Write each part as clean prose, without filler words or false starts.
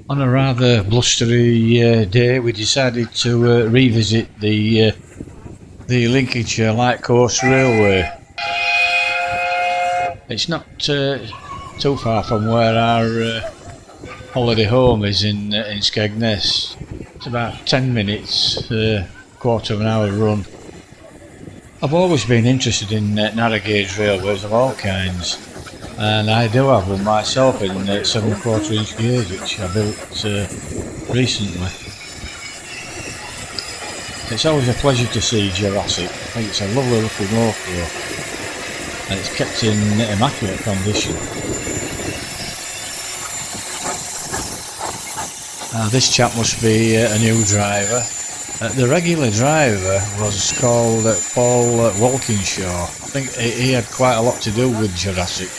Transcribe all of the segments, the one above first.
On a rather blustery day, we decided to revisit the Lincolnshire Light Coast Railway. It's not too far from where our holiday home is in Skegness. It's about 10 minutes, quarter of an hour run. I've always been interested in narrow gauge railways of all kinds, and I do have one myself in 7¼ inch gauge, which I built recently. It's always a pleasure to see Jurassic. I think it's a lovely looking loco, and it's kept in immaculate condition. This chap must be a new driver. The regular driver was called Paul Linconshire. I think he had quite a lot to do with Jurassic,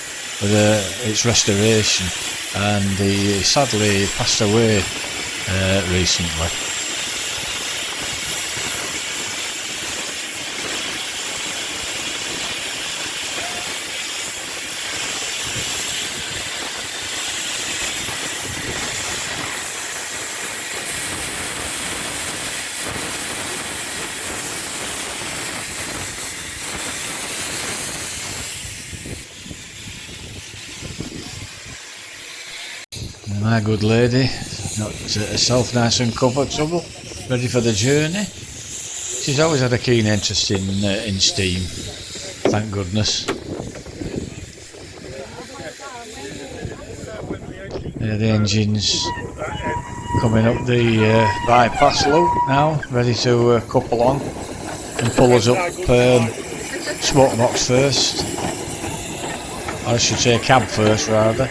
with its restoration, and he sadly passed away recently. My good lady, got herself nice and comfortable, ready for the journey. She's always had a keen interest in steam, thank goodness. There the engines coming up the bypass loop now, ready to couple on and pull us up smoke box first, or I should say cab first rather.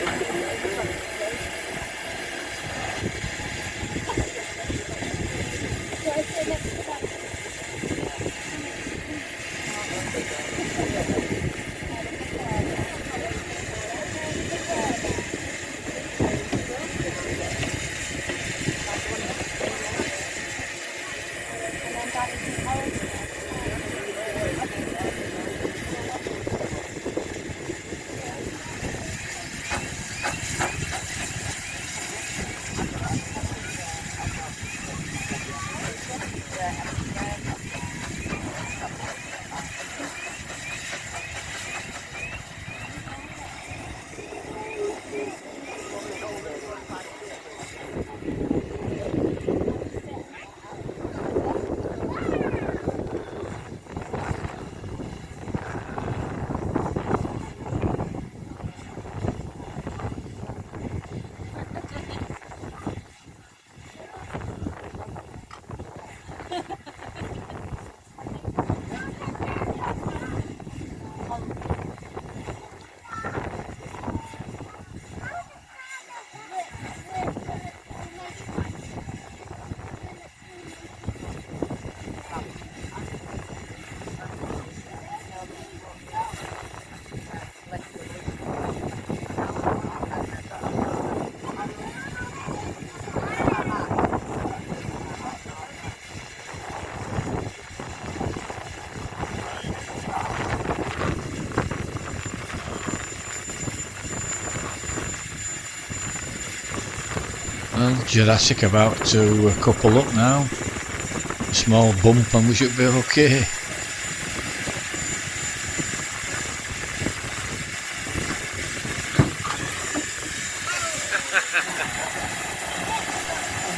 Well, Jurassic about to couple up now. A small bump and we should be okay.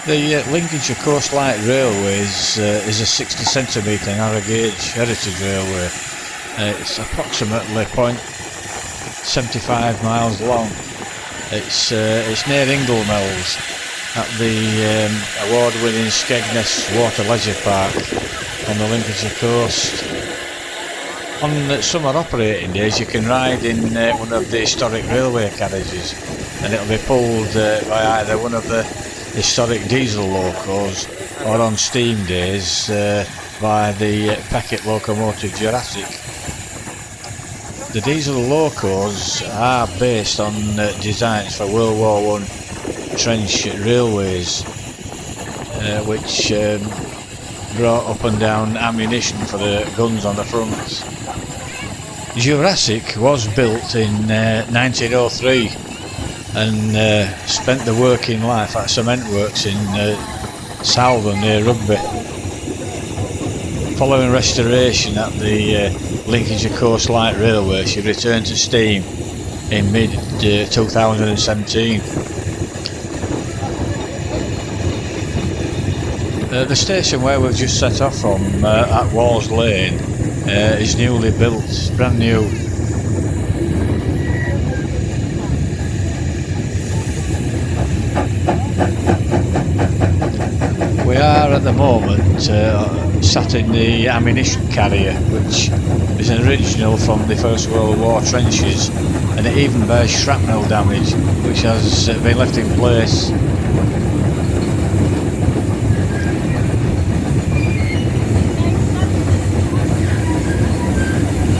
The Lincolnshire Coast Light Railway is a 60cm narrow gauge heritage railway. It's approximately 0.75 miles long. It's near Inglemells at the award-winning Skegness WaterLeisure Park on the Lincolnshire coast. On summer operating days you can ride in one of the historic railway carriages, and it'll be pulled by either one of the historic diesel locos or on steam days by the Packet locomotive Jurassic. The diesel locos are based on designs for World War I trench railways, which brought up and down ammunition for the guns on the fronts. Jurassic was built in 1903 and spent the working life at cement works in Salvern near Rugby. Following restoration at the Lincolnshire Coast Light Railway, she returned to steam in mid 2017. The station where we've just set off from at Walls Lane is newly built, it's brand new. We are at the moment sat in the ammunition carrier, which is an original from the First World War trenches, and it even bears shrapnel damage which has been left in place.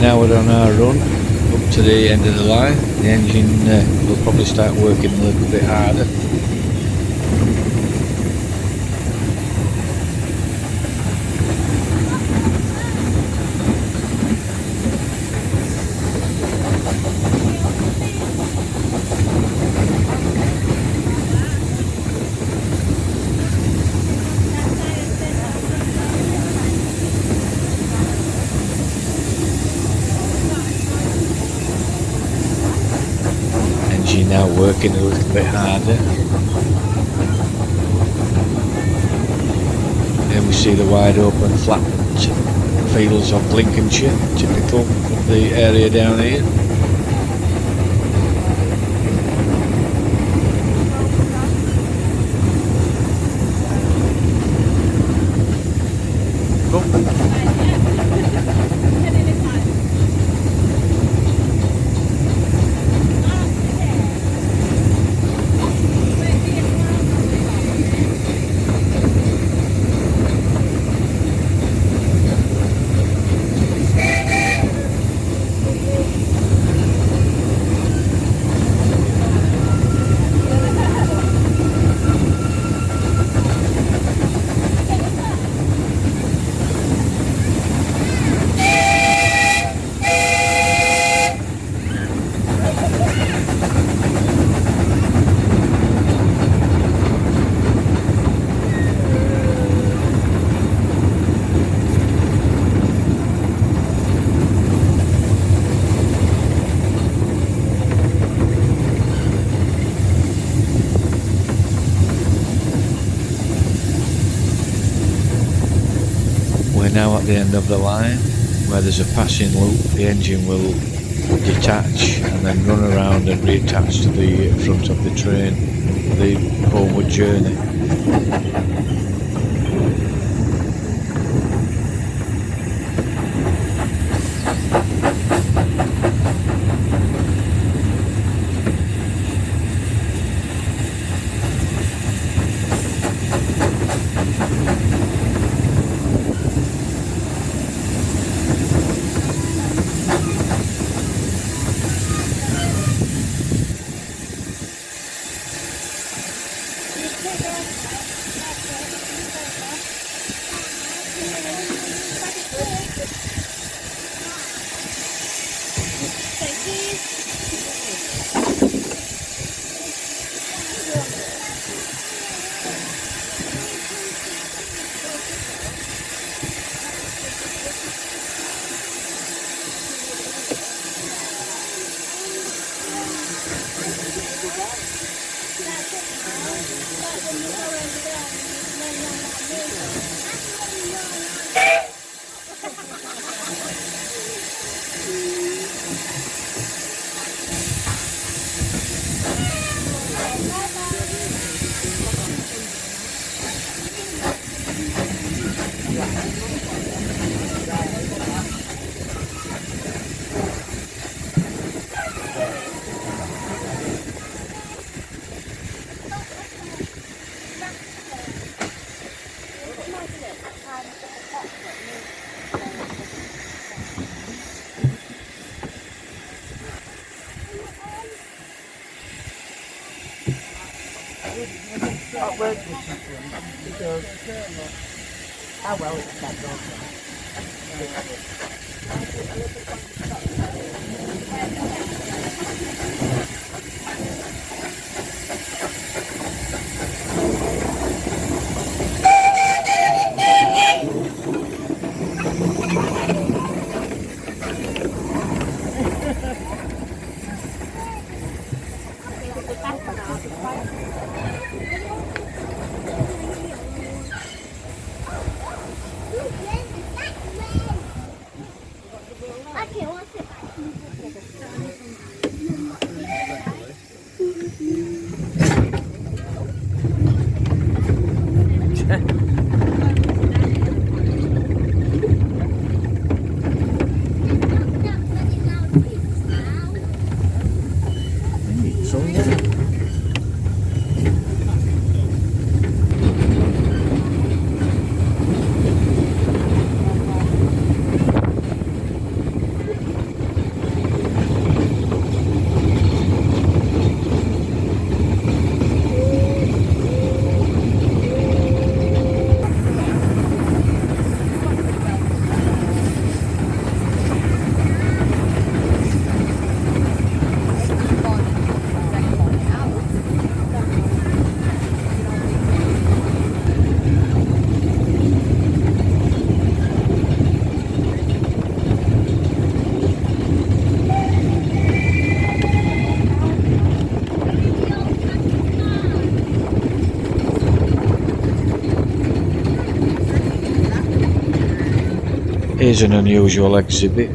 Now we're on our run up to the end of the line. The engine will probably start working a little bit harder. Now working a little bit harder. Here we see the wide open flat fields of Lincolnshire, typical of the area down here. Now at the end of the line, where there's a passing loop, the engine will detach and then run around and reattach to the front of the train for the homeward journey. How well it's done. Here's an unusual exhibit.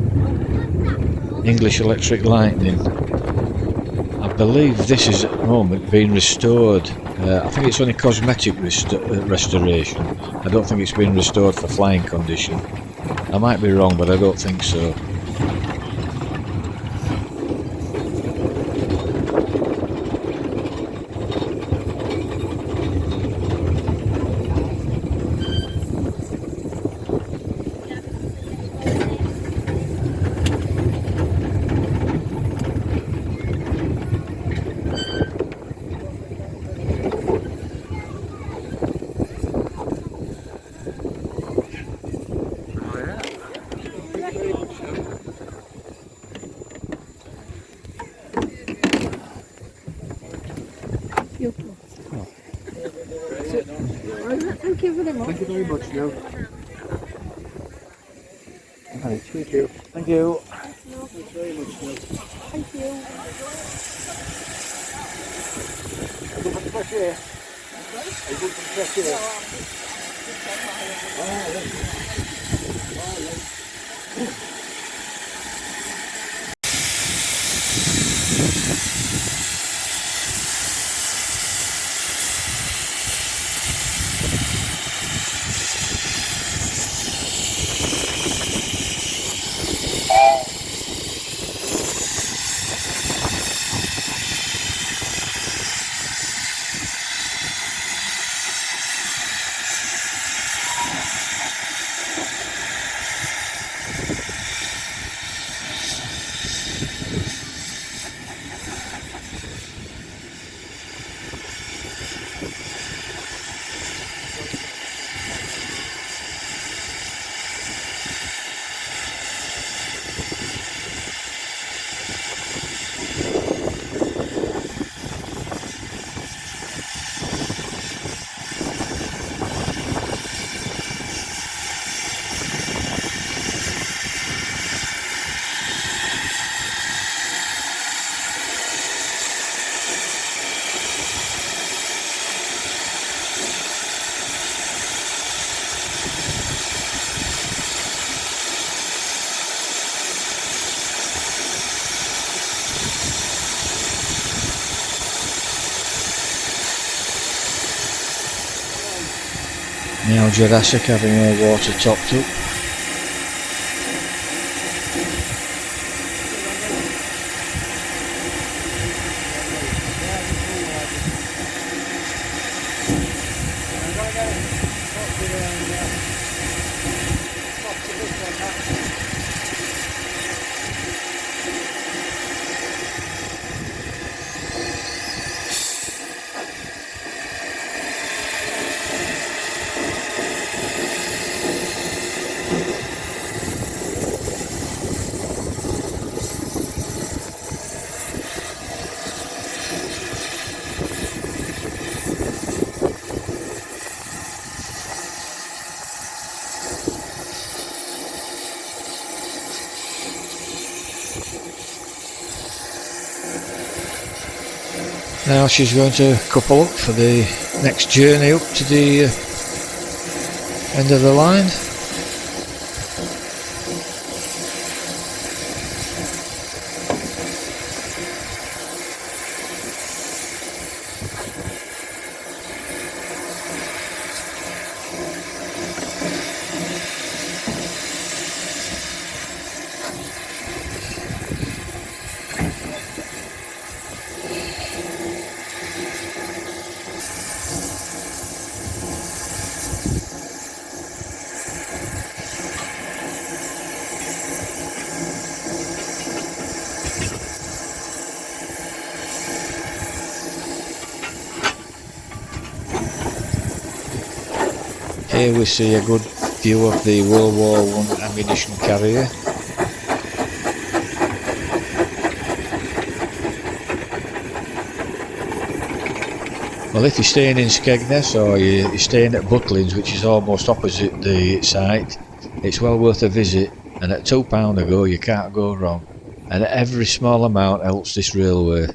English electric lightning. I believe this is at the moment being restored. I think it's only cosmetic restoration. I don't think it's been restored for flying condition. I might be wrong, but I don't think so. Thank you very much. Thank you very much, Joe. Thank you. Thank you. Thanks very much, Joe. Thank you. Are you good for the fresh air? Are you good for the fresh air? Now Jurassic having her water topped up. Now she's going to couple up for the next journey up to the end of the line. Here we see a good view of the World War I ammunition carrier. Well, if you're staying in Skegness or you're staying at Butlins, which is almost opposite the site, it's well worth a visit, and at £2 a go you can't go wrong, and every small amount helps this railway.